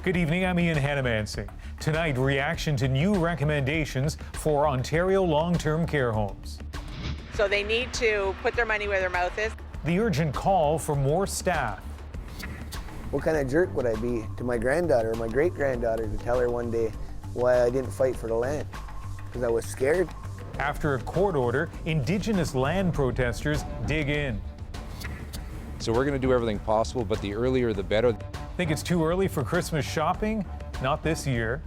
Good evening, I'm Ian Hannamansing. Tonight, reaction to new recommendations for Ontario long-term care homes. So they need to put their money where their mouth is. The urgent call for more staff. What kind of jerk would I be to my granddaughter or my great-granddaughter to tell her one day why I didn't fight for the land? Because I was scared. After a court order, Indigenous land protesters dig in. So we're going to do everything possible, but the earlier the better. Think it's too early for Christmas shopping? Not this year.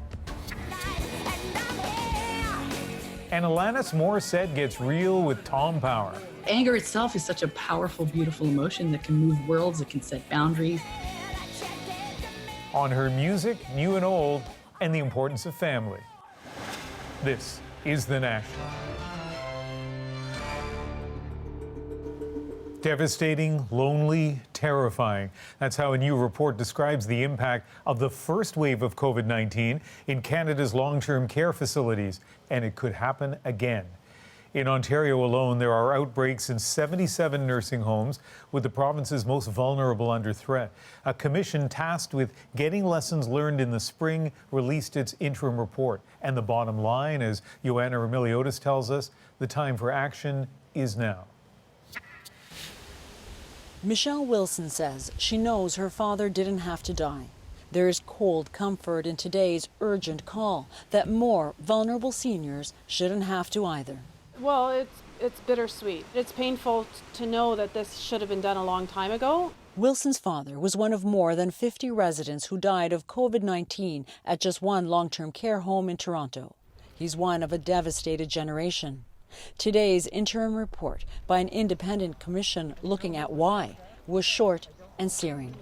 And Alanis Morissette gets real with Tom Power. Anger itself is such a powerful, beautiful emotion that can move worlds, it can set boundaries. On her music, new and old, and the importance of family. This is The National. Devastating, lonely, terrifying. That's how a new report describes the impact of the first wave of COVID-19 in Canada's long-term care facilities, and it could happen again. In Ontario alone, there are outbreaks in 77 nursing homes, with the province's most vulnerable under threat. A commission tasked with getting lessons learned in the spring released its interim report. And the bottom line, as Joanna Remiliotis tells us, the time for action is now. Michelle Wilson says she knows her father didn't have to die. There is cold comfort in today's urgent call that more vulnerable seniors shouldn't have to either. Well, it's bittersweet. It's painful to know that this should have been done a long time ago. Wilson's father was one of more than 50 residents who died of COVID-19 at just one long-term care home in Toronto. He's one of a devastated generation. Today's interim report by an independent commission looking at why was short and searing.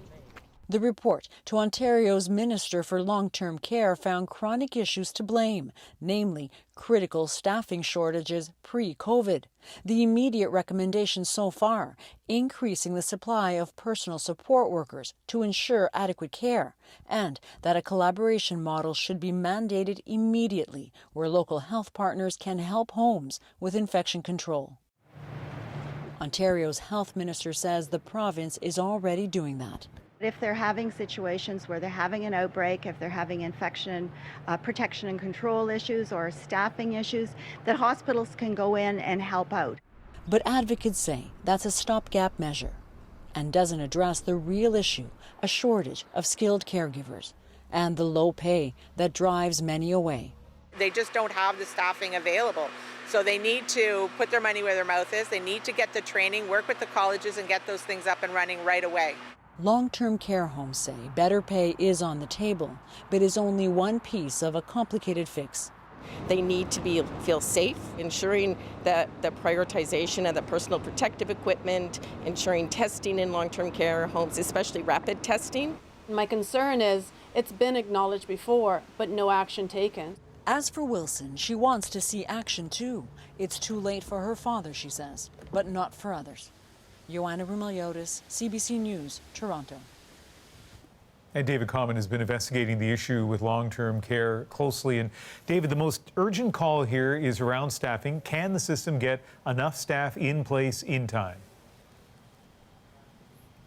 The report to Ontario's Minister for Long-Term Care found chronic issues to blame, namely critical staffing shortages pre-COVID. The immediate recommendations so far, increasing the supply of personal support workers to ensure adequate care, and that a collaboration model should be mandated immediately where local health partners can help homes with infection control. Ontario's health minister says the province is already doing that. If they're having situations where they're having an outbreak, if they're having infection protection and control issues or staffing issues, that hospitals can go in and help out. But advocates say that's a stopgap measure and doesn't address the real issue, a shortage of skilled caregivers and the low pay that drives many away. They just don't have the staffing available. So they need to put their money where their mouth is. They need to get the training, work with the colleges and get those things up and running right away. Long-term care homes say better pay is on the table, but is only one piece of a complicated fix. They need to feel safe, ensuring that the prioritization of the personal protective equipment, ensuring testing in long-term care homes, especially rapid testing. My concern is it's been acknowledged before, but no action taken. As for Wilson, she wants to see action too. It's too late for her father, she says, but not for others. Joanna Remiliotis, CBC News, Toronto. And David Common has been investigating the issue with long-term care closely. And David, the most urgent call here is around staffing. Can the system get enough staff in place in time?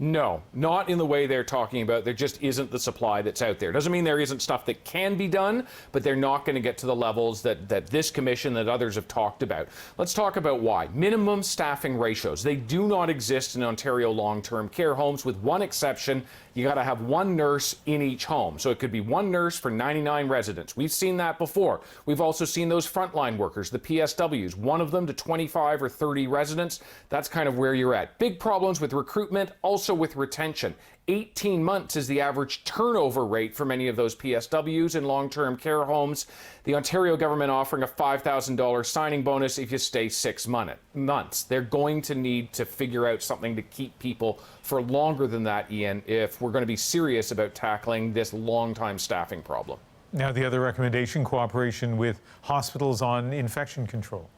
No, not in the way they're talking about. There just isn't the supply that's out there. Doesn't mean there isn't stuff that can be done, but they're not going to get to the levels that this commission, that others have talked about. Let's talk about why. Minimum staffing ratios. They do not exist in Ontario long-term care homes, with one exception. You got to have one nurse in each home. So it could be one nurse for 99 residents. We've seen that before. We've also seen those frontline workers, the PSWs, one of them to 25 or 30 residents. That's kind of where you're at. Big problems with recruitment, also with retention. 18 months is the average turnover rate for many of those PSWs in long-term care homes. The Ontario government offering a $5,000 signing bonus if you stay 6 months. They're going to need to figure out something to keep people for longer than that, Ian, if we're going to be serious about tackling this long-time staffing problem. Now, the other recommendation, cooperation with hospitals on infection control.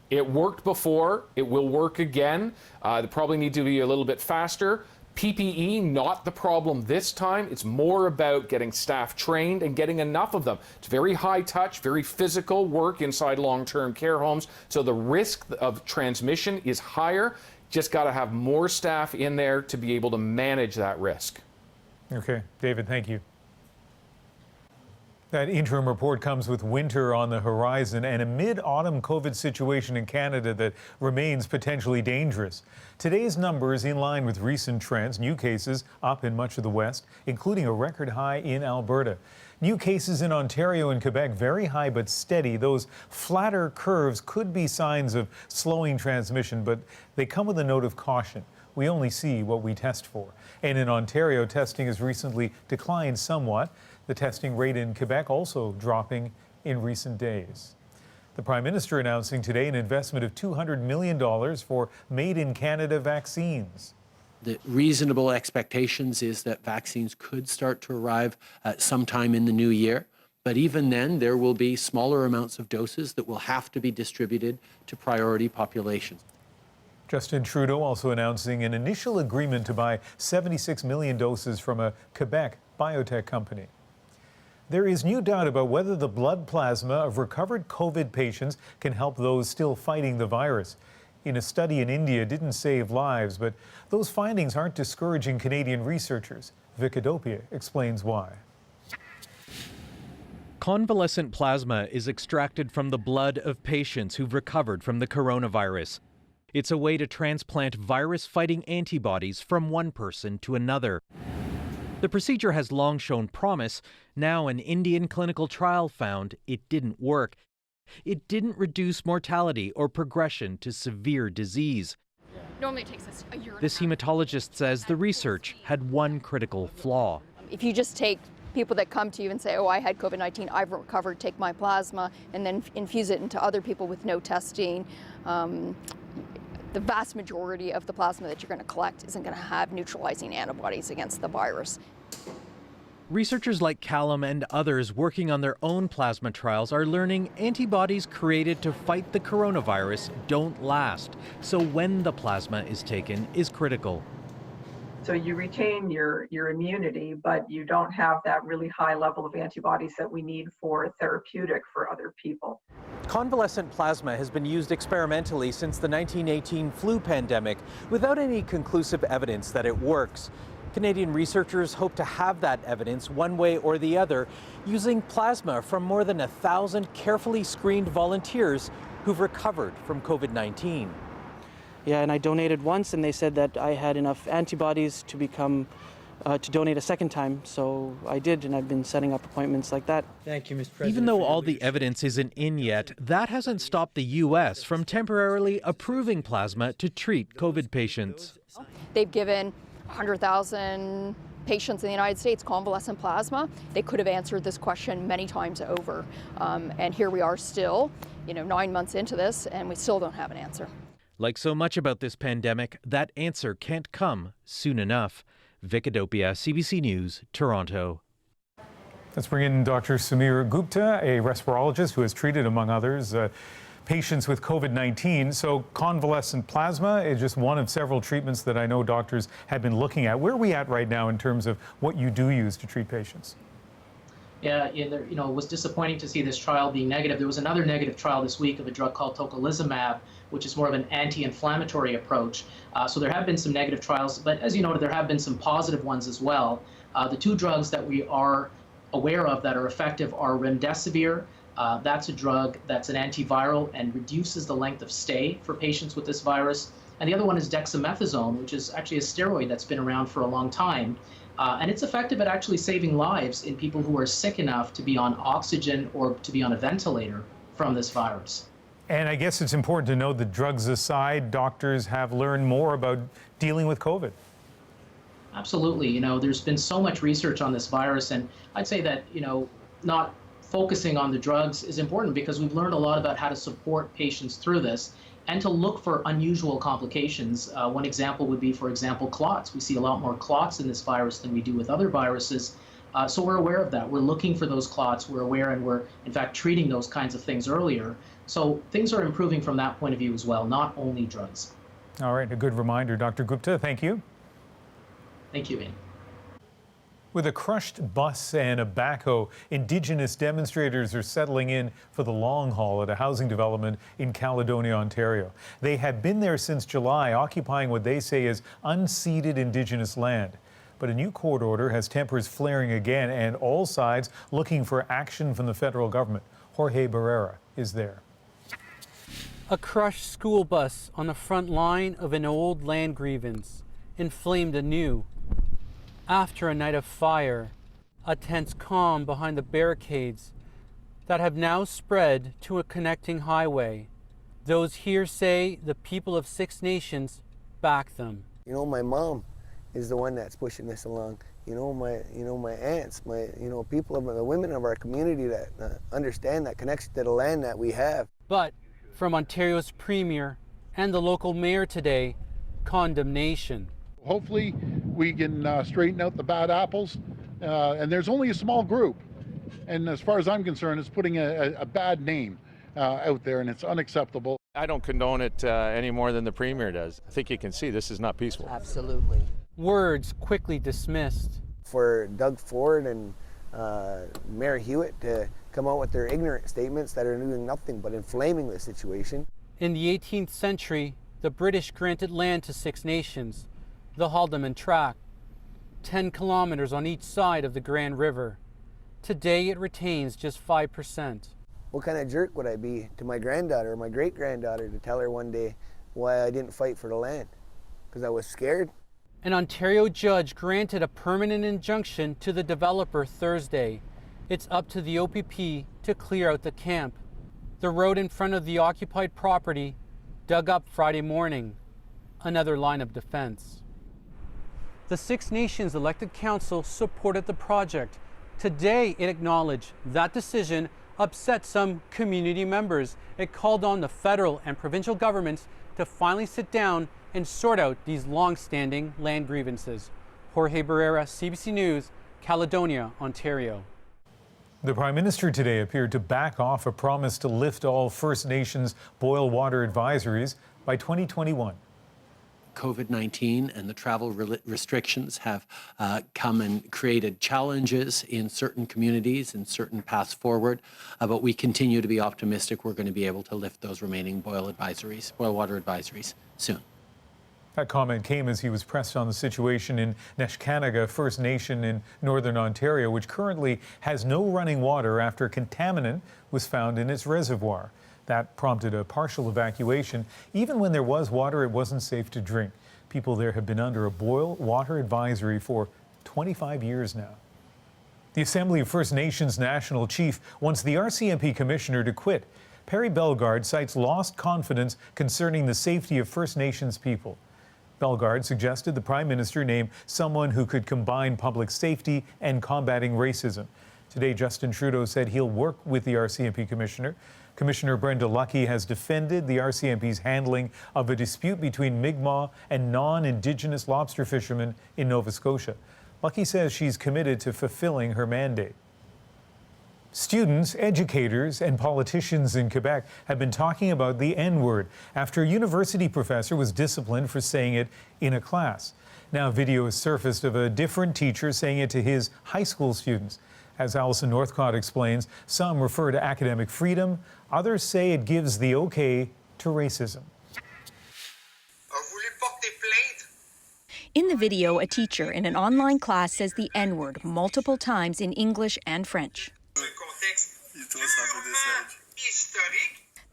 It worked before, it will work again. They probably need to be a little bit faster. PPE, not the problem this time. It's more about getting staff trained and getting enough of them. It's very high touch, very physical work inside long-term care homes. So the risk of transmission is higher. Just got to have more staff in there to be able to manage that risk. Okay, David, thank you. That interim report comes with winter on the horizon and a mid-autumn COVID situation in Canada that remains potentially dangerous. Today's numbers in line with recent trends, new cases up in much of the West, including a record high in Alberta. New cases in Ontario and Quebec very high but steady. Those flatter curves could be signs of slowing transmission, but they come with a note of caution. We only see what we test for. And in Ontario, testing has recently declined somewhat. The testing rate in Quebec also dropping in recent days. The Prime Minister announcing today an investment of $200 million for made-in-Canada vaccines. The reasonable expectations is that vaccines could start to arrive sometime in the new year. But even then, there will be smaller amounts of doses that will have to be distributed to priority populations. Justin Trudeau also announcing an initial agreement to buy 76 million doses from a Quebec biotech company. There is new doubt about whether the blood plasma of recovered COVID patients can help those still fighting the virus. In a study in India, it didn't save lives, but those findings aren't discouraging Canadian researchers. Vicadopia explains why. Convalescent plasma is extracted from the blood of patients who've recovered from the coronavirus. It's a way to transplant virus-fighting antibodies from one person to another. The procedure has long shown promise. Now an Indian clinical trial found it didn't work. It didn't reduce mortality or progression to severe disease. Normally it takes us a year. This hematologist says the research had one critical flaw. If you just take people that come to you and say, oh, I had COVID-19, I've recovered, take my plasma, and then infuse it into other people with no testing, the vast majority of the plasma that you're going to collect isn't going to have neutralizing antibodies against the virus. Researchers like Callum and others working on their own plasma trials are learning antibodies created to fight the coronavirus don't last. So when the plasma is taken is critical. So you retain your immunity, but you don't have that really high level of antibodies that we need for therapeutic for other people. Convalescent plasma has been used experimentally since the 1918 flu pandemic without any conclusive evidence that it works. Canadian researchers hope to have that evidence one way or the other using plasma from more than 1,000 carefully screened volunteers who've recovered from COVID-19. Yeah, and I donated once and they said that I had enough antibodies to to donate a second time, so I did, and I've been setting up appointments like that. Thank you, Mr. President. Even though all the evidence isn't in yet, that hasn't stopped the U.S. from temporarily approving plasma to treat COVID patients. They've given 100,000 patients in the United States convalescent plasma. They could have answered this question many times over, and here we are still, 9 months into this, and we still don't have an answer. Like so much about this pandemic, that answer can't come soon enough. Vicadopia, CBC News, Toronto. Let's bring in Dr. Samir Gupta, a respirologist who has treated, among others, patients with COVID-19. So convalescent plasma is just one of several treatments that I know doctors have been looking at. Where are we at right now in terms of what you do use to treat patients? Yeah, it was disappointing to see this trial being negative. There was another negative trial this week of a drug called tocilizumab, which is more of an anti-inflammatory approach. So there have been some negative trials, but as you noted, there have been some positive ones as well. The two drugs that we are aware of that are effective are remdesivir. That's a drug that's an antiviral and reduces the length of stay for patients with this virus. And the other one is dexamethasone, which is actually a steroid that's been around for a long time. And it's effective at actually saving lives in people who are sick enough to be on oxygen or to be on a ventilator from this virus. And I guess it's important to know that drugs aside, doctors have learned more about dealing with COVID. Absolutely. There's been so much research on this virus, and I'd say that, not focusing on the drugs is important because we've learned a lot about how to support patients through this and to look for unusual complications. One example would be, for example, clots. We see a lot more clots in this virus than we do with other viruses. So we're aware of that. We're looking for those clots. We're aware, and we're, in fact, treating those kinds of things earlier. So things are improving from that point of view as well, not only drugs. All right, a good reminder, Dr. Gupta. Thank you. Thank you, Ian. With a crushed bus and a backhoe, Indigenous demonstrators are settling in for the long haul at a housing development in Caledonia, Ontario. They have been there since July, occupying what they say is unceded Indigenous land. But a new court order has tempers flaring again and all sides looking for action from the federal government. Jorge Barrera is there. A crushed school bus on the front line of an old land grievance, inflamed anew. After a night of fire, a tense calm behind the barricades that have now spread to a connecting highway. Those here say the people of Six Nations back them. You know, my mom is the one that's pushing this along. My aunts, people of the women of our community that understand that connection to the land that we have. But from Ontario's premier and the local mayor today, condemnation. Hopefully we can straighten out the bad apples, and there's only a small group. And as far as I'm concerned, it's putting a bad name out there, and it's unacceptable. I don't condone it any more than the Premier does. I think you can see this is not peaceful. Absolutely. Words quickly dismissed. For Doug Ford and Mayor Hewitt to come out with their ignorant statements that are doing nothing but inflaming the situation. In the 18th century, the British granted land to Six Nations, the Haldimand Tract, 10 kilometers on each side of the Grand River. Today it retains just 5%. What kind of jerk would I be to my granddaughter or my great-granddaughter to tell her one day why I didn't fight for the land? Because I was scared? An Ontario judge granted a permanent injunction to the developer Thursday. It's up to the OPP to clear out the camp. The road in front of the occupied property dug up Friday morning. Another line of defense. The Six Nations elected council supported the project. Today, it acknowledged that decision upset some community members. It called on the federal and provincial governments to finally sit down and sort out these long-standing land grievances. Jorge Barrera, CBC News, Caledonia, Ontario. The Prime Minister today appeared to back off a promise to lift all First Nations boil water advisories by 2021. COVID-19 and the travel restrictions have come and created challenges in certain communities and certain paths forward, but we continue to be optimistic we're going to be able to lift those remaining boil water advisories soon. That comment came as he was pressed on the situation in Neshkanaga First Nation in Northern Ontario, which currently has no running water after contaminant was found in its reservoir. That prompted a partial evacuation. Even when there was water, it wasn't safe to drink. People there have been under a boil water advisory for 25 years now. The Assembly of First Nations National Chief wants the RCMP Commissioner to quit. Perry Bellegarde cites lost confidence concerning the safety of First Nations people. Bellegarde suggested the Prime Minister name someone who could combine public safety and combating racism. Today, Justin Trudeau said he'll work with the RCMP Commissioner. Commissioner Brenda Lucki has defended the RCMP's handling of a dispute between Mi'kmaq and non-Indigenous lobster fishermen in Nova Scotia. Lucki says she's committed to fulfilling her mandate. Students, educators, and politicians in Quebec have been talking about the N-word after a university professor was disciplined for saying it in a class. Now, video has surfaced of a different teacher saying it to his high school students. As Alison Northcott explains, some refer to academic freedom, others say it gives the okay to racism. In the video, a teacher in an online class says the N-word multiple times in English and French.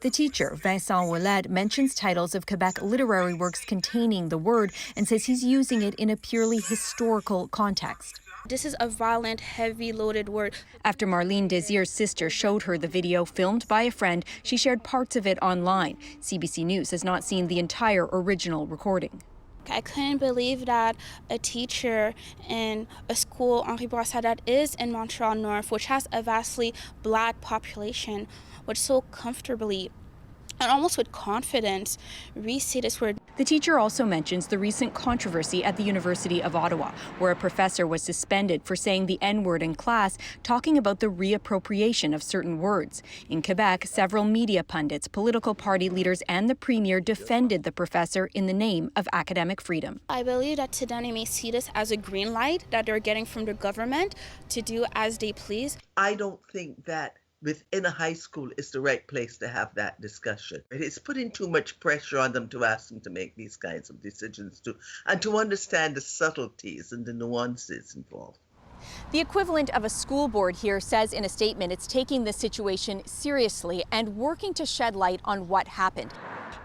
The teacher, Vincent Ouellette, mentions titles of Quebec literary works containing the word and says he's using it in a purely historical context. This is a violent, heavy loaded word. After Marlene Desir's sister showed her the video filmed by a friend, she shared parts of it online. CBC News has not seen the entire original recording. I couldn't believe that a teacher in a school, Henri Bourassa, that is in Montreal North, which has a vastly Black population, would so comfortably and almost with confidence re-say this word. The teacher also mentions the recent controversy at the University of Ottawa, where a professor was suspended for saying the N-word in class, talking about the reappropriation of certain words. In Quebec, several media pundits, political party leaders, and the premier defended the professor in the name of academic freedom. I believe that Sudan may see this as a green light that they're getting from the government to do as they please. I don't think that within a high school is the right place to have that discussion. It's putting too much pressure on them to ask them to make these kinds of decisions too, and to understand the subtleties and the nuances involved. The equivalent of a school board here says in a statement it's taking the situation seriously and working to shed light on what happened.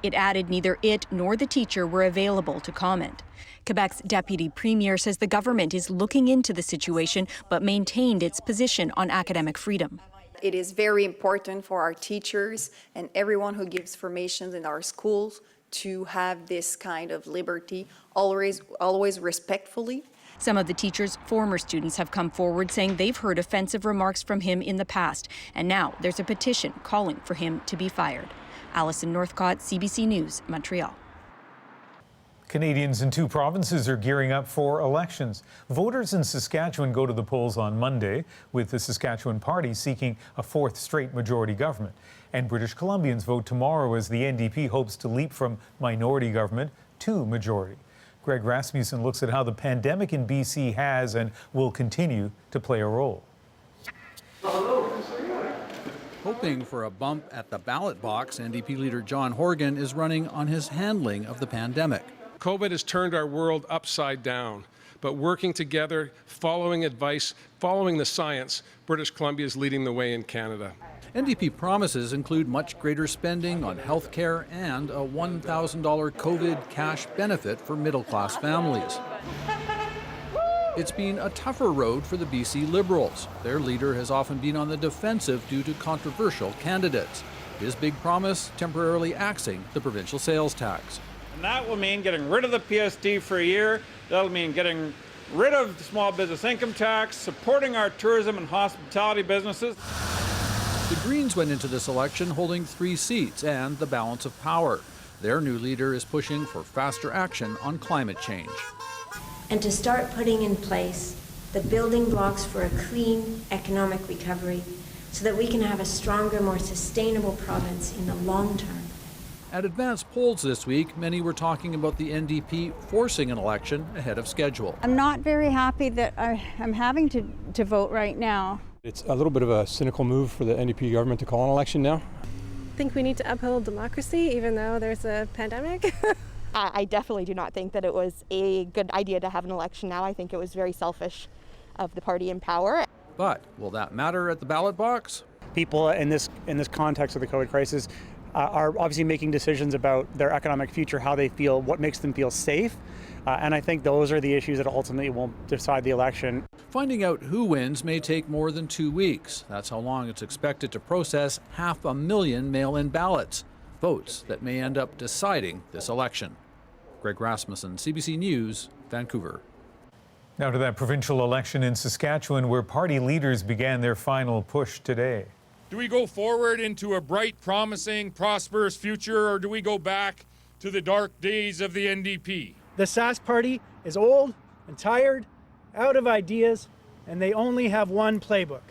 It added neither it nor the teacher were available to comment. Quebec's deputy premier says the government is looking into the situation but maintained its position on academic freedom. It is very important for our teachers and everyone who gives formations in our schools to have this kind of liberty, always respectfully. Some of the teacher's former students have come forward saying they've heard offensive remarks from him in the past, and now there's a petition calling for him to be fired. Alison Northcott, CBC News, Montreal. Canadians in 2 provinces are gearing up for elections. Voters in Saskatchewan go to the polls on Monday, with the Saskatchewan Party seeking a 4th straight majority government. And British Columbians vote tomorrow as the NDP hopes to leap from minority government to majority. Greg Rasmussen looks at how the pandemic in BC has and will continue to play a role. Hoping for a bump at the ballot box, NDP leader John Horgan is running on his handling of the pandemic. COVID has turned our world upside down, but working together, following advice, following the science, British Columbia is leading the way in Canada. NDP promises include much greater spending on health care and a $1,000 COVID cash benefit for middle-class families. It's been a tougher road for the BC Liberals. Their leader has often been on the defensive due to controversial candidates. His big promise, temporarily axing the provincial sales tax. And that will mean getting rid of the PSD for a year. That'll mean getting rid of the small business income tax, supporting our tourism and hospitality businesses. The Greens went into this election holding 3 seats and the balance of power. Their new leader is pushing for faster action on climate change. And to start putting in place the building blocks for a clean economic recovery so that we can have a stronger, more sustainable province in the long term. At advanced polls this week, many were talking about the NDP forcing an election ahead of schedule. I'm not very happy that I'm having to vote right now. It's a little bit of a cynical move for the NDP government to call an election now. I think we need to uphold democracy even though there's a pandemic. I definitely do not think that it was a good idea to have an election now. I think it was very selfish of the party in power. But will that matter at the ballot box? People in this context of the COVID crisis are obviously making decisions about their economic future, how they feel, what makes them feel safe. And I think those are the issues that ultimately will decide the election. Finding out who wins may take more than 2 weeks. That's how long it's expected to process 500,000 mail-in ballots, votes that may end up deciding this election. Greg Rasmussen, CBC News, Vancouver. Now to that provincial election in Saskatchewan where party leaders began their final push today. Do we go forward into a bright, promising, prosperous future, or do we go back to the dark days of the NDP? The Sask Party is old and tired, out of ideas, and they only have one playbook.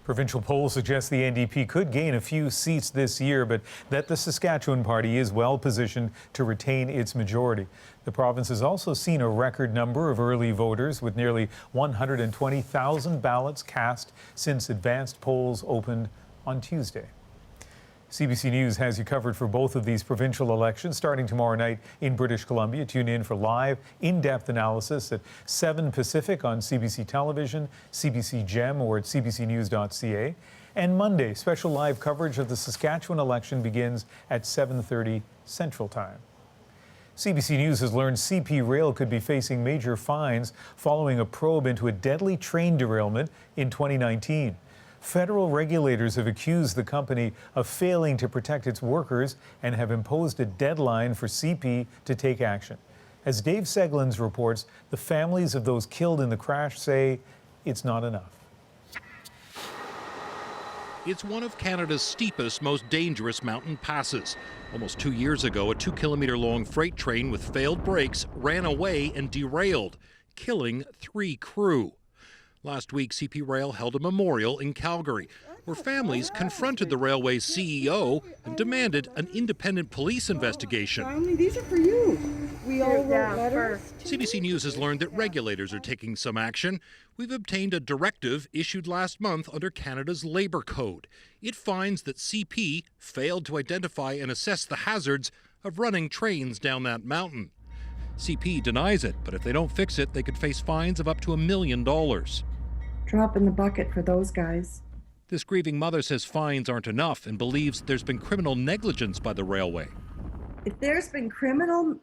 Provincial polls suggest the NDP could gain a few seats this year, but that the Saskatchewan Party is well positioned to retain its majority. The province has also seen a record number of early voters, with nearly 120,000 ballots cast since advanced polls opened on Tuesday. CBC News has you covered for both of these provincial elections starting tomorrow night in British Columbia. Tune in for live, in-depth analysis at 7 Pacific on CBC Television, CBC Gem, or at cbcnews.ca. And Monday, special live coverage of the Saskatchewan election begins at 7:30 Central Time. CBC News has learned CP Rail could be facing major fines following a probe into a deadly train derailment in 2019. Federal regulators have accused the company of failing to protect its workers and have imposed a deadline for CP to take action. As Dave Seglins reports, the families of those killed in the crash say it's not enough. It's one of Canada's steepest, most dangerous mountain passes. Almost 2 years ago, a 2-kilometer-long freight train with failed brakes ran away and derailed, killing 3 crew. Last week, CP Rail held a memorial in Calgary, where families confronted the railway's CEO and demanded an independent police investigation. These are for you. We all wrote letters over. CBC News has learned that regulators are taking some action. We've obtained a directive issued last month under Canada's Labour Code. It finds that CP failed to identify and assess the hazards of running trains down that mountain. CP denies it, but if they don't fix it, they could face fines of up to $1 million. Drop in the bucket for those guys. This grieving mother says fines aren't enough and believes there's been criminal negligence by the railway. If there's been criminal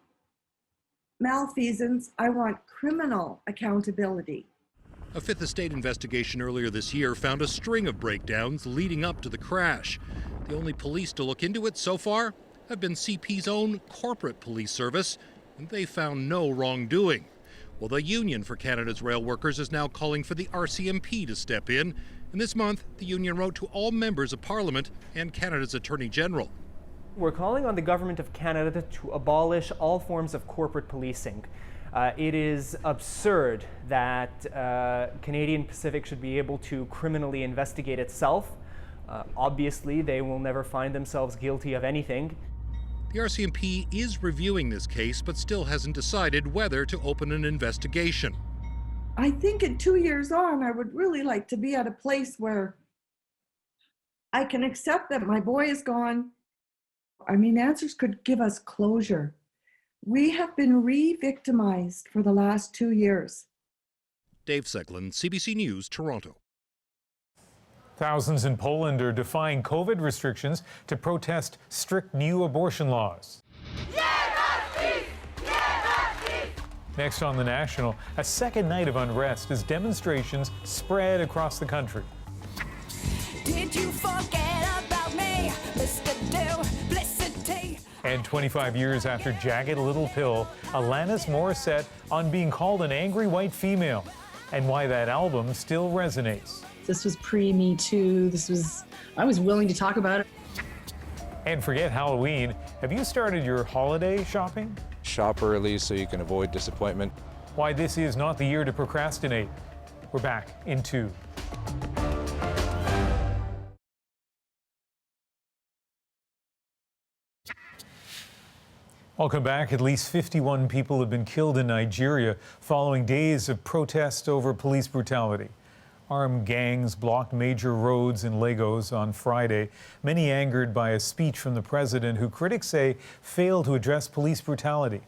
malfeasance, I want criminal accountability. A Fifth Estate investigation earlier this year found a string of breakdowns leading up to the crash. The only police to look into it so far have been CP's own corporate police service, and they found no wrongdoing. Well, the Union for Canada's Rail Workers is now calling for the RCMP to step in, and this month the union wrote to all members of Parliament and Canada's Attorney General. We're calling on the Government of Canada to abolish all forms of corporate policing. It is absurd that Canadian Pacific should be able to criminally investigate itself. Obviously, they will never find themselves guilty of anything. The RCMP is reviewing this case, but still hasn't decided whether to open an investigation. I think in 2 years on, I would really like to be at a place where I can accept that my boy is gone. I mean, answers could give us closure. We have been re-victimized for the last 2 years. Dave Secklin, CBC News, Toronto. Thousands in Poland are defying COVID restrictions to protest strict new abortion laws. Next on The National, a second night of unrest as demonstrations spread across the country. Did you forget about me, Mr. Duplicity? And 25 years after Jagged Little Pill, Alanis Morissette on being called an angry white female, and why that album still resonates. This was pre-Me Too. I was willing to talk about it. And forget Halloween. Have you started your holiday shopping? Shop early so you can avoid disappointment. Why this is not the year to procrastinate. We're back in 2. Welcome back. At least 51 people have been killed in Nigeria following days of protest over police brutality. Armed gangs blocked major roads in Lagos on Friday, many angered by a speech from the president who critics say failed to address police brutality.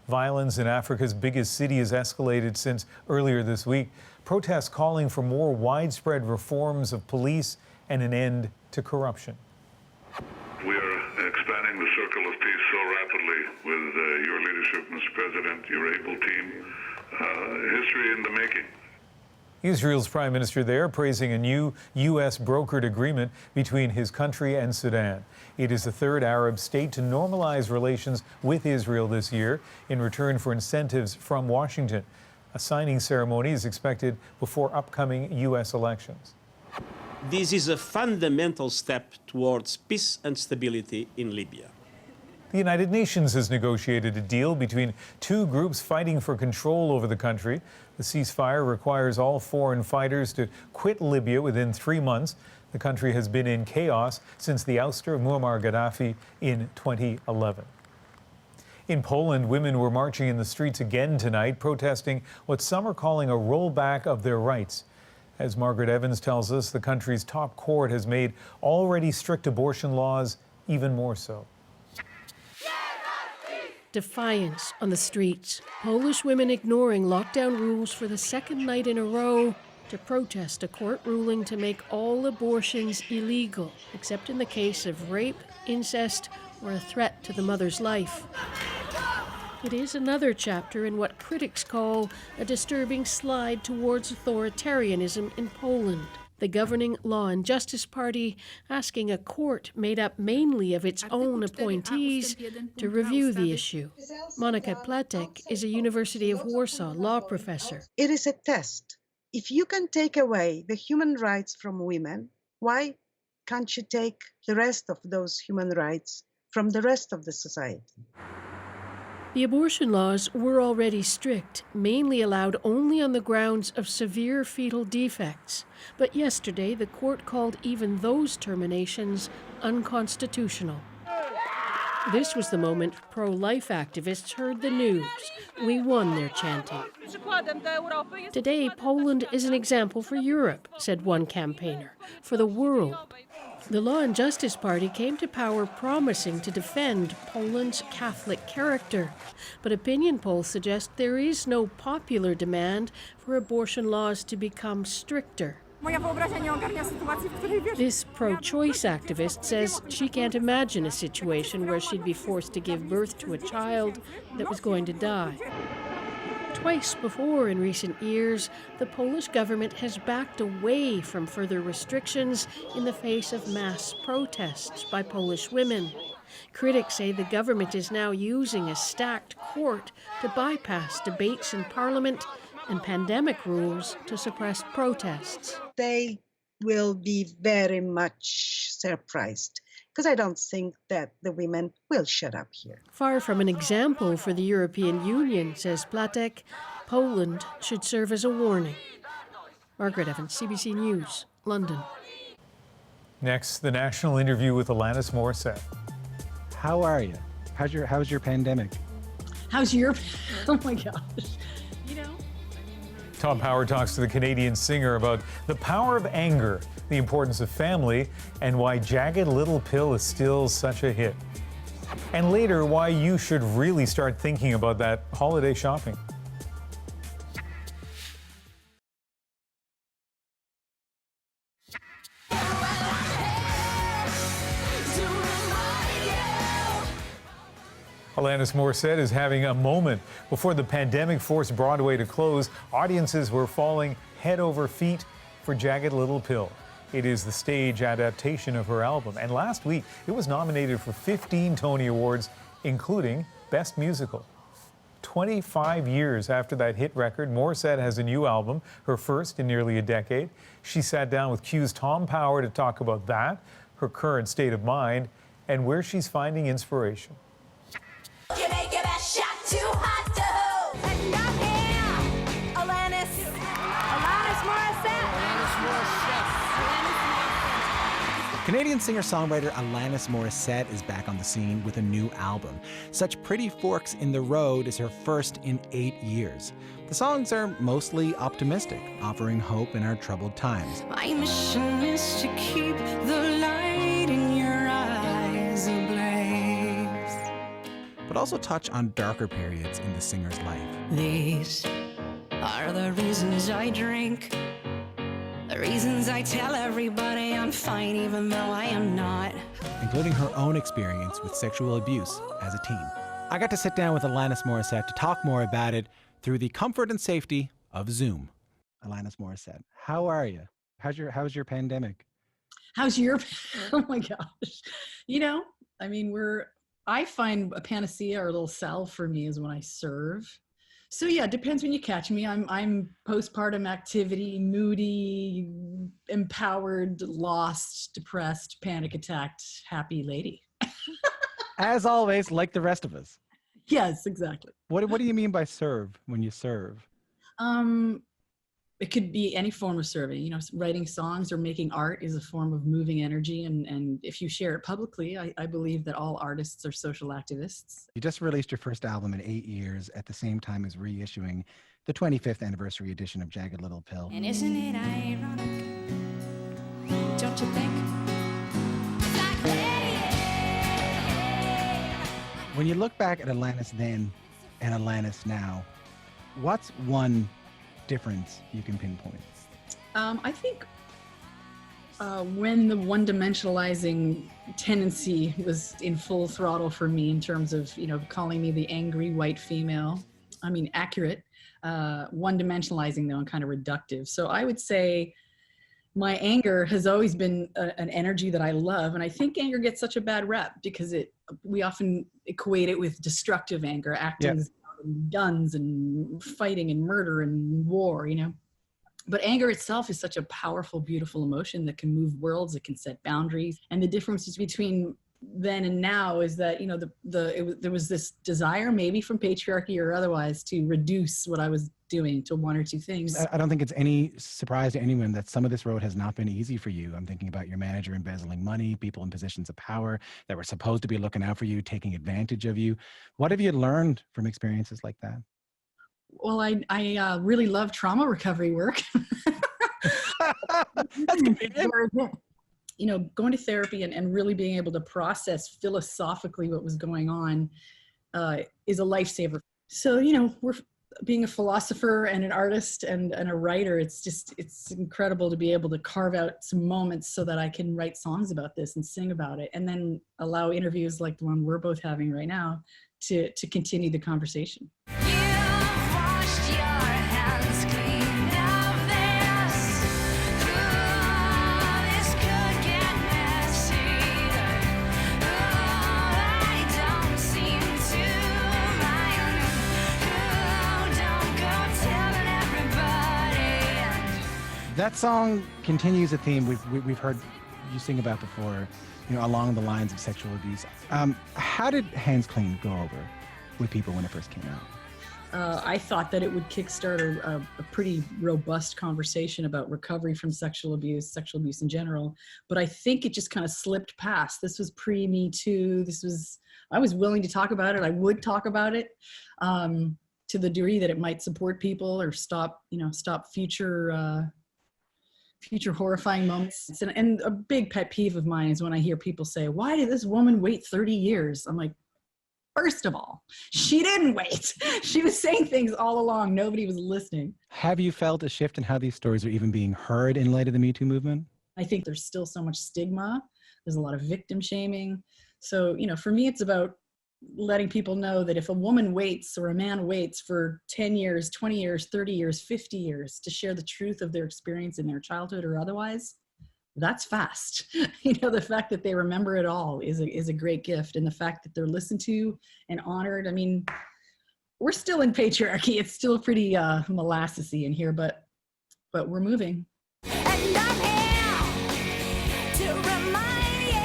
Violence in Africa's biggest city has escalated since earlier this week. Protests calling for more widespread reforms of police and an end to corruption. We are expanding the circle of peace so rapidly with your leadership, Mr. President, your able team. History in the making. Israel's prime minister there praising a new U.S. brokered agreement between his country and Sudan. It is the third Arab state to normalize relations with Israel this year in return for incentives from Washington. A signing ceremony is expected before upcoming U.S. elections. This is a fundamental step towards peace and stability in Libya. The United Nations has negotiated a deal between two groups fighting for control over the country. The ceasefire requires all foreign fighters to quit Libya within 3 months. The country has been in chaos since the ouster of Muammar Gaddafi in 2011. In Poland, women were marching in the streets again tonight, protesting what some are calling a rollback of their rights. As Margaret Evans tells us, the country's top court has made already strict abortion laws even more so. Defiance on the streets. Polish women ignoring lockdown rules for the second night in a row to protest a court ruling to make all abortions illegal, except in the case of rape, incest, or a threat to the mother's life. It is another chapter in what critics call a disturbing slide towards authoritarianism in Poland. The governing Law and Justice Party asking a court made up mainly of its own appointees to review the issue. Monika Platek is a University of Warsaw law professor. It is a test. If you can take away the human rights from women, why can't you take the rest of those human rights from the rest of the society? The abortion laws were already strict, mainly allowed only on the grounds of severe fetal defects. But yesterday, the court called even those terminations unconstitutional. This was the moment pro-life activists heard the news. We won, they're chanting. Today, Poland is an example for Europe, said one campaigner, for the world. The Law and Justice Party came to power promising to defend Poland's Catholic character. But opinion polls suggest there is no popular demand for abortion laws to become stricter. This pro-choice activist says she can't imagine a situation where she'd be forced to give birth to a child that was going to die. Twice before in recent years, the Polish government has backed away from further restrictions in the face of mass protests by Polish women. Critics say the government is now using a stacked court to bypass debates in Parliament and pandemic rules to suppress protests. They will be very much surprised, because I don't think that the women will shut up here. Far from an example for the European Union, says Platek, Poland should serve as a warning. Margaret Evans, CBC News, London. Next, the national interview with Alanis Morissette. How are you? How's your pandemic? How's your, oh my gosh. Tom Power talks to the Canadian singer about the power of anger, the importance of family, and why Jagged Little Pill is still such a hit. And later, why you should really start thinking about that holiday shopping. Alanis Morissette is having a moment. Before the pandemic forced Broadway to close, audiences were falling head over feet for Jagged Little Pill. It is the stage adaptation of her album, and last week it was nominated for 15 Tony Awards, including Best Musical. 25 years after that hit record, Morissette has a new album, her first in nearly a decade. She sat down with Q's Tom Power to talk about that, her current state of mind, and where she's finding inspiration. Canadian singer-songwriter Alanis Morissette is back on the scene with a new album. Such Pretty Forks in the Road is her first in 8 years. The songs are mostly optimistic, offering hope in our troubled times. My mission is to keep the light in your eyes ablaze. But also touch on darker periods in the singer's life. These are the reasons I drink. The reasons I tell everybody I'm fine even though I am not. Including her own experience with sexual abuse as a teen. I got to sit down with Alanis Morissette to talk more about it through the comfort and safety of Zoom. Alanis Morissette, how are you? How's your pandemic? How's your, oh my gosh. I find a panacea or a little salve for me is when I serve. So yeah, it depends when you catch me. I'm postpartum activity, moody, empowered, lost, depressed, panic attacked, happy lady. As always, like the rest of us. Yes, exactly. What do you mean by serve when you serve? It could be any form of serving. Writing songs or making art is a form of moving energy. And if you share it publicly, I believe that all artists are social activists. You just released your first album in 8 years at the same time as reissuing the 25th anniversary edition of Jagged Little Pill. And isn't it ironic? Don't you think? When you look back at Alanis then and Alanis now, what's one difference you can pinpoint? I think when the one-dimensionalizing tendency was in full throttle for me in terms of, calling me the angry white female, accurate, one-dimensionalizing though and kind of reductive. So I would say my anger has always been an energy that I love. And I think anger gets such a bad rep because we often equate it with destructive anger, acting and guns and fighting and murder and war, But anger itself is such a powerful, beautiful emotion that can move worlds, it can set boundaries. And the differences between then and now is that, there was this desire maybe from patriarchy or otherwise to reduce what I was doing to one or two things. I don't think it's any surprise to anyone that some of this road has not been easy for you. I'm thinking about your manager embezzling money, people in positions of power that were supposed to be looking out for you, taking advantage of you. What have you learned from experiences like that? Well, I really love trauma recovery work. That's convenient. You know, going to therapy and really being able to process philosophically what was going on is a lifesaver. So, you know, being a philosopher and an artist and a writer, it's incredible to be able to carve out some moments so that I can write songs about this and sing about it, and then allow interviews like the one we're both having right now to continue the conversation. That song continues a theme we've heard you sing about before, you know, along the lines of sexual abuse. How did Hands Clean go over with people when it first came out? I thought that it would kickstart a pretty robust conversation about recovery from sexual abuse in general, but I think it just kind of slipped past. This was pre-Me Too. I was willing to talk about it. I would talk about it to the degree that it might support people or stop future horrifying moments. And a big pet peeve of mine is when I hear people say, why did this woman wait 30 years? I'm like, first of all, she didn't wait. She was saying things all along. Nobody was listening. Have you felt a shift in how these stories are even being heard in light of the Me Too movement? I think there's still so much stigma. There's a lot of victim shaming. So, you know, for me, it's about letting people know that if a woman waits or a man waits for 10 years, 20 years, 30 years, 50 years to share the truth of their experience in their childhood or otherwise, that's fast. You know, the fact that they remember it all is a great gift. And the fact that they're listened to and honored. I mean, we're still in patriarchy. It's still pretty molassesy in here, but we're moving. And I'm here to remind you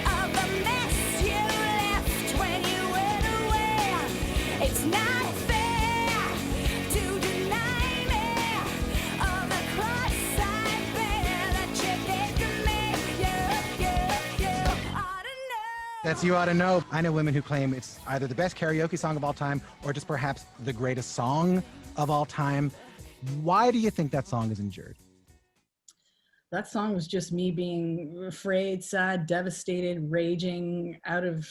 of the mess you left when you went away. It's not fair to deny me of the cross I bear that you did to me. You ought to know. That's You Ought to Know. I know women who claim it's either the best karaoke song of all time or just perhaps the greatest song of all time. Why do you think that song is endured? That song was just me being afraid, sad, devastated, raging out of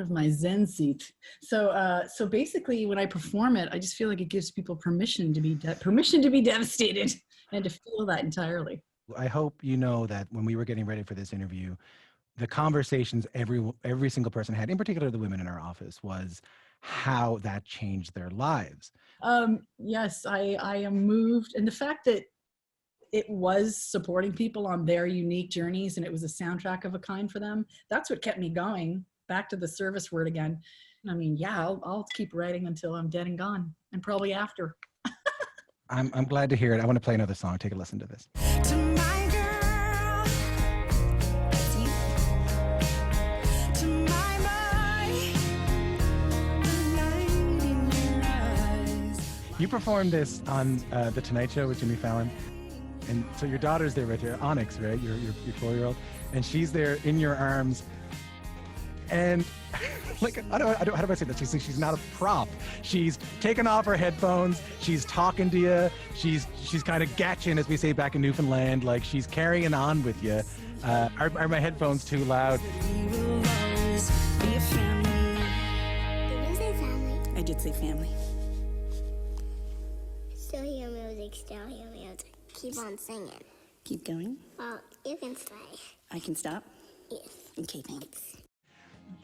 my Zen seat. So basically when I perform it, I just feel like it gives people permission to be devastated and to feel that entirely. I hope you know that when we were getting ready for this interview, the conversations every single person had, in particular the women in our office, was how that changed their lives. Yes, I am moved. And the fact that it was supporting people on their unique journeys and it was a soundtrack of a kind for them, that's what kept me going. Back to the service word again. I mean, yeah, I'll keep writing until I'm dead and gone, and probably after. I'm glad to hear it. I want to play another song. Take a listen to this. To my girl, that's you. To my boy, the light in your eyes. You performed this on The Tonight Show with Jimmy Fallon. And so your daughter's there right there, Onyx, right? Your 4-year-old. And she's there in your arms. And like, how do I say that? She's not a prop. She's taken off her headphones. She's talking to you. She's kind of gatching, as we say back in Newfoundland. Like, she's carrying on with you. Are my headphones too loud? We will always be a family. Did you say family? I did say family. Still hear music, still hear music. Keep on singing. Keep going. Well, you can stay. I can stop? Yes. Okay, thanks.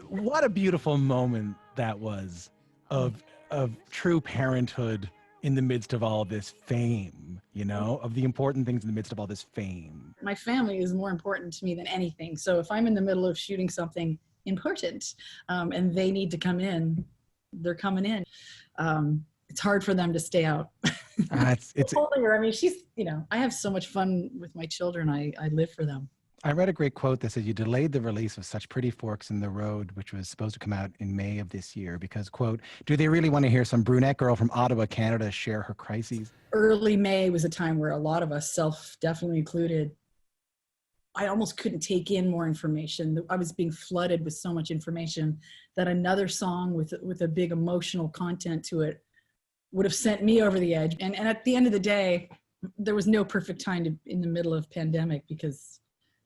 What a beautiful moment that was of true parenthood in the midst of all this fame, you know, of the important things in the midst of all this fame. My family is more important to me than anything. So if I'm in the middle of shooting something important and they need to come in, they're coming in. It's hard for them to stay out. It's holding her. I mean, she's, you know, I have so much fun with my children. I live for them. I read a great quote that said you delayed the release of Such Pretty Forks in the Road, which was supposed to come out in May of this year because, quote, do they really want to hear some brunette girl from Ottawa, Canada share her crises? Early May was a time where a lot of us, self definitely included, I almost couldn't take in more information. I was being flooded with so much information that another song with a big emotional content to it would have sent me over the edge. And at the end of the day, there was no perfect time in the middle of pandemic, because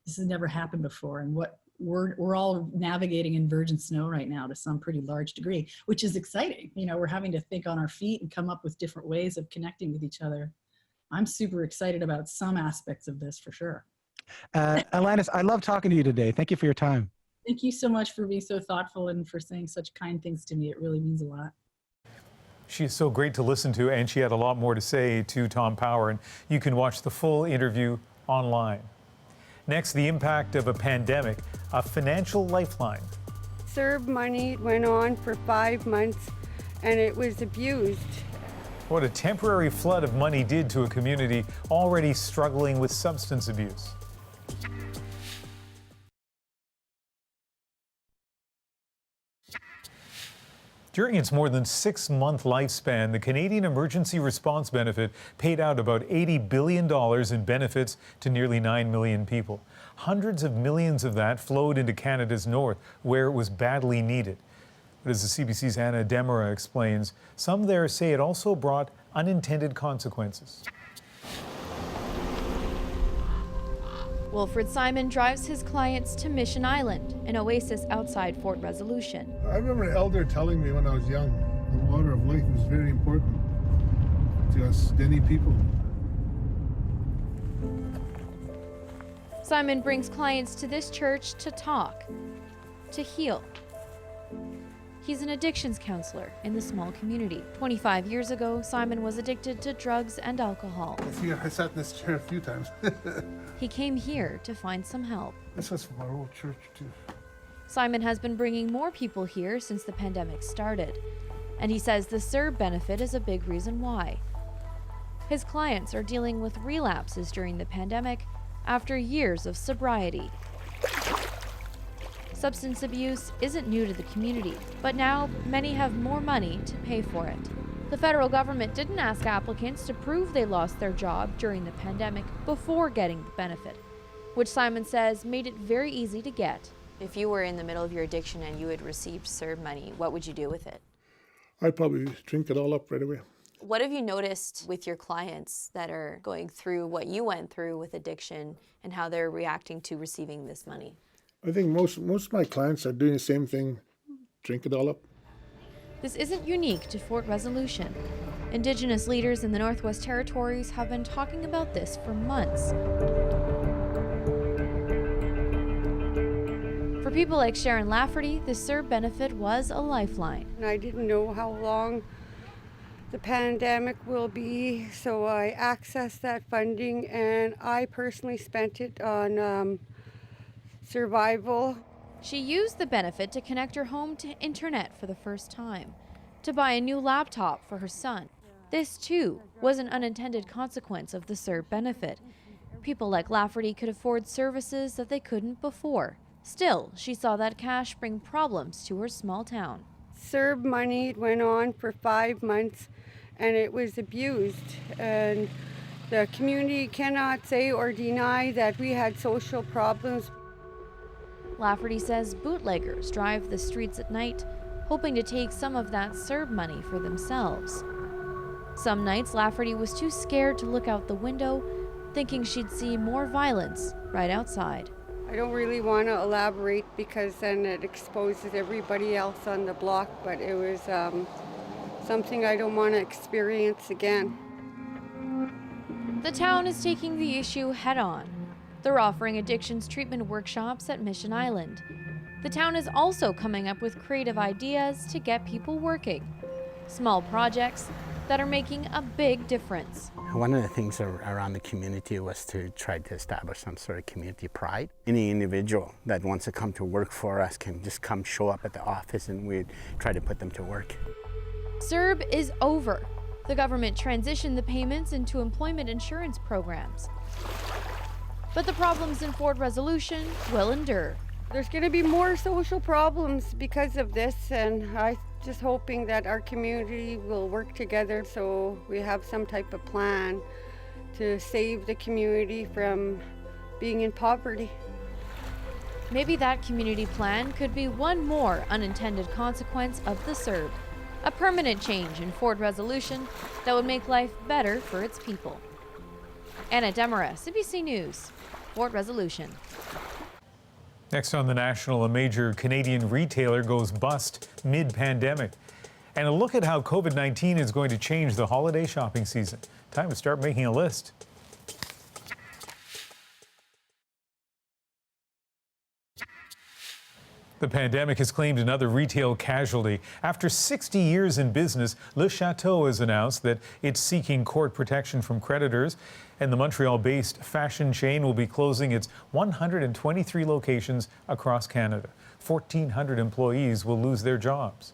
this has never happened before. And what we're all navigating in virgin snow right now to some pretty large degree, which is exciting. You know, we're having to think on our feet and come up with different ways of connecting with each other. I'm super excited about some aspects of this for sure. Alanis, I love talking to you today. Thank you for your time. Thank you so much for being so thoughtful and for saying such kind things to me. It really means a lot. She is so great to listen to, and she had a lot more to say to Tom Power, and you can watch the full interview online. Next, the impact of a pandemic, a financial lifeline. CERB money went on for 5 months, and it was abused. What a temporary flood of money did to a community already struggling with substance abuse. During its more than 6-month lifespan, the Canadian Emergency Response Benefit paid out about $80 billion in benefits to nearly 9 million people. Hundreds of millions of that flowed into Canada's north, where it was badly needed. But as the CBC's Anna Demera explains, some there say it also brought unintended consequences. Wilfred Simon drives his clients to Mission Island, an oasis outside Fort Resolution. I remember an elder telling me when I was young, the water of life is very important to us Denny people. Simon brings clients to this church to talk, to heal. He's an addictions counselor in the small community. 25 years ago, Simon was addicted to drugs and alcohol. I sat in this chair a few times. He came here to find some help. This was from our old church, too. Simon has been bringing more people here since the pandemic started. And he says the CERB benefit is a big reason why. His clients are dealing with relapses during the pandemic after years of sobriety. Substance abuse isn't new to the community, but now many have more money to pay for it. The federal government didn't ask applicants to prove they lost their job during the pandemic before getting the benefit, which Simon says made it very easy to get. If you were in the middle of your addiction and you had received CERB money, what would you do with it? I'd probably drink it all up right away. What have you noticed with your clients that are going through what you went through with addiction and how they're reacting to receiving this money? I think most of my clients are doing the same thing, drink it all up. This isn't unique to Fort Resolution. Indigenous leaders in the Northwest Territories have been talking about this for months. For people like Sharon Lafferty, the CERB benefit was a lifeline. I didn't know how long the pandemic will be, so I accessed that funding, and I personally spent it on survival. She used the benefit to connect her home to internet for the first time, to buy a new laptop for her son. This, too, was an unintended consequence of the CERB benefit. People like Lafferty could afford services that they couldn't before. Still, she saw that cash bring problems to her small town. CERB money went on for 5 months, and it was abused. And the community cannot say or deny that we had social problems. Lafferty says bootleggers drive the streets at night, hoping to take some of that CERB money for themselves. Some nights, Lafferty was too scared to look out the window, thinking she'd see more violence right outside. I don't really want to elaborate because then it exposes everybody else on the block, but it was something I don't want to experience again. The town is taking the issue head on. They're offering addictions treatment workshops at Mission Island. The town is also coming up with creative ideas to get people working. Small projects that are making a big difference. One of the things around the community was to try to establish some sort of community pride. Any individual that wants to come to work for us can just come show up at the office and we try to put them to work. CERB is over. The government transitioned the payments into employment insurance programs. But the problems in Fort Resolution will endure. There's going to be more social problems because of this, and I'm just hoping that our community will work together so we have some type of plan to save the community from being in poverty. Maybe that community plan could be one more unintended consequence of the CERB, a permanent change in Ford resolution that would make life better for its people. Anna Demara, CBC News, Ford resolution. Next on The National, a major Canadian retailer goes bust mid-pandemic. And a look at how COVID-19 is going to change the holiday shopping season. Time to start making a list. The pandemic has claimed another retail casualty. After 60 years in business, Le Château has announced that it's seeking court protection from creditors, and the Montreal-based fashion chain will be closing its 123 locations across Canada. 1,400 employees will lose their jobs.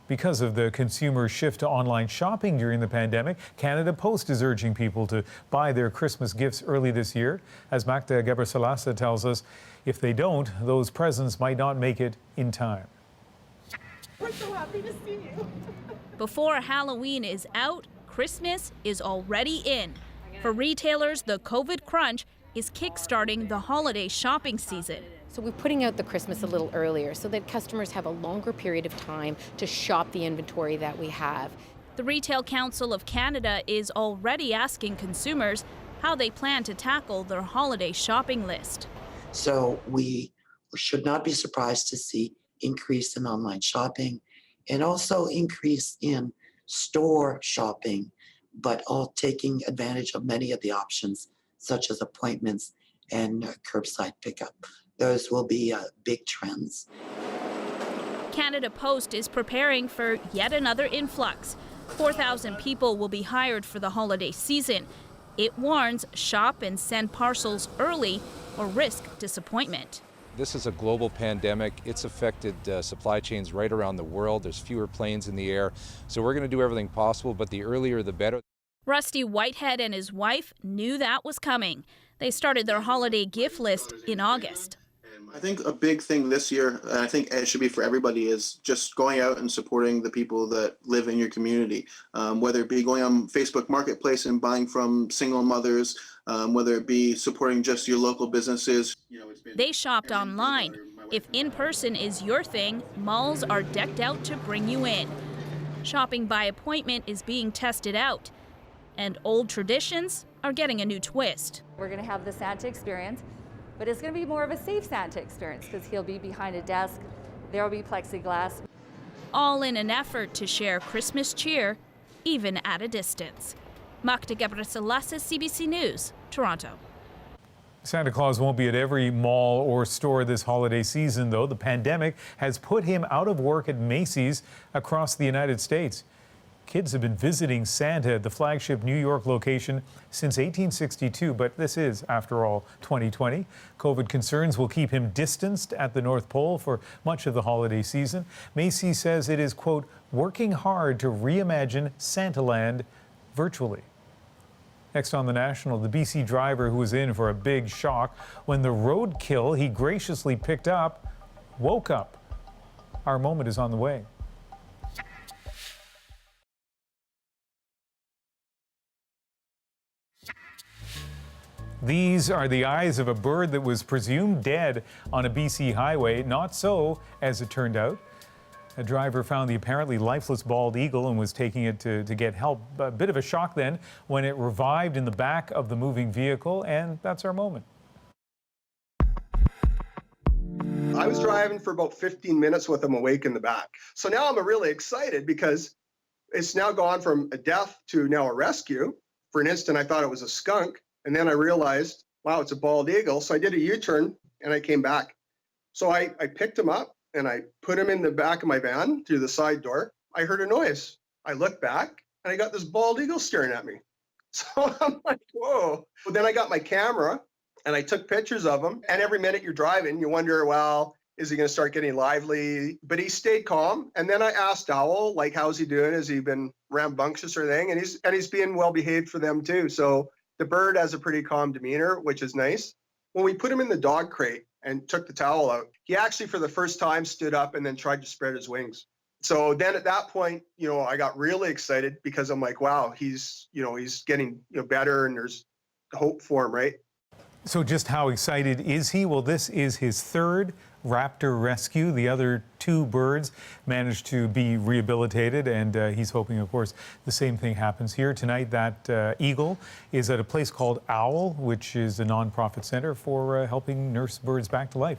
Because of the consumer shift to online shopping during the pandemic, Canada Post is urging people to buy their Christmas gifts early this year. As Magda Gebrselassie tells us, if they don't, those presents might not make it in time. We're so happy to see you. Before Halloween is out, Christmas is already in. For retailers, the COVID crunch is kickstarting the holiday shopping season. So we're putting out the Christmas a little earlier so that customers have a longer period of time to shop the inventory that we have. The Retail Council of Canada is already asking consumers how they plan to tackle their holiday shopping list. So we should not be surprised to see increase in online shopping and also increase in store shopping, but all taking advantage of many of the options such as appointments and curbside pickup. Those will be big trends. Canada Post is preparing for yet another influx. 4,000 people will be hired for the holiday season. It warns shop and send parcels early or risk disappointment. This is a global pandemic. It's affected supply chains right around the world. There's fewer planes in the air. So we're going to do everything possible, but the earlier the better. Rusty Whitehead and his wife knew that was coming. They started their holiday gift list in August. I think a big thing this year, and I think it should be for everybody, is just going out and supporting the people that live in your community, whether it be going on Facebook Marketplace and buying from single mothers, whether it be supporting just your local businesses. They shopped online. If in-person is your thing, malls are decked out to bring you in. Shopping by appointment is being tested out, and old traditions are getting a new twist. We're going to have the Santa experience, but it's going to be more of a safe Santa experience because he'll be behind a desk. There will be plexiglass. All in an effort to share Christmas cheer, even at a distance. Magda Gebrselassie, CBC News, Toronto. Santa Claus won't be at every mall or store this holiday season, though. The pandemic has put him out of work at Macy's across the United States. Kids have been visiting Santa at the flagship New York location since 1862, but this is, after all, 2020. COVID concerns will keep him distanced at the North Pole for much of the holiday season. Macy says it is, quote, working hard to reimagine Santaland virtually. Next on The National, the BC driver who was in for a big shock when the roadkill he graciously picked up woke up. Our moment is on the way. These are the eyes of a bird that was presumed dead on a BC highway. Not so, as it turned out. A driver found the apparently lifeless bald eagle and was taking it to get help. A bit of a shock then when it revived in the back of the moving vehicle, and that's our moment. I was driving for about 15 minutes with him awake in the back. So now I'm really excited because it's now gone from a death to now a rescue. For an instant, I thought it was a skunk. And then I realized, wow, it's a bald eagle. So I did a U-turn and I came back. So I picked him up and I put him in the back of my van through the side door. I heard a noise. I looked back and I got this bald eagle staring at me. So I'm like, whoa. But then I got my camera and I took pictures of him. And every minute you're driving, you wonder, well, is he going to start getting lively? But he stayed calm. And then I asked Owl, like, how's he doing? Has he been rambunctious or anything? And he's being well behaved for them too. So the bird has a pretty calm demeanor, which is nice. When we put him in the dog crate and took the towel out, he actually for the first time stood up and then tried to spread his wings. So then at that point, I got really excited because I'm like, wow, he's getting better and there's hope for him, right? So just how excited is he? Well, this is his third raptor rescue. The other two birds managed to be rehabilitated, and he's hoping, of course, the same thing happens here. Tonight, that eagle is at a place called Owl, which is a nonprofit center for helping nurse birds back to life.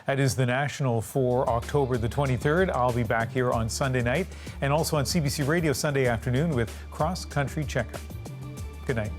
That is the National for October the 23rd. I'll be back here on Sunday night and also on CBC Radio Sunday afternoon with Cross Country Checkup. Good night.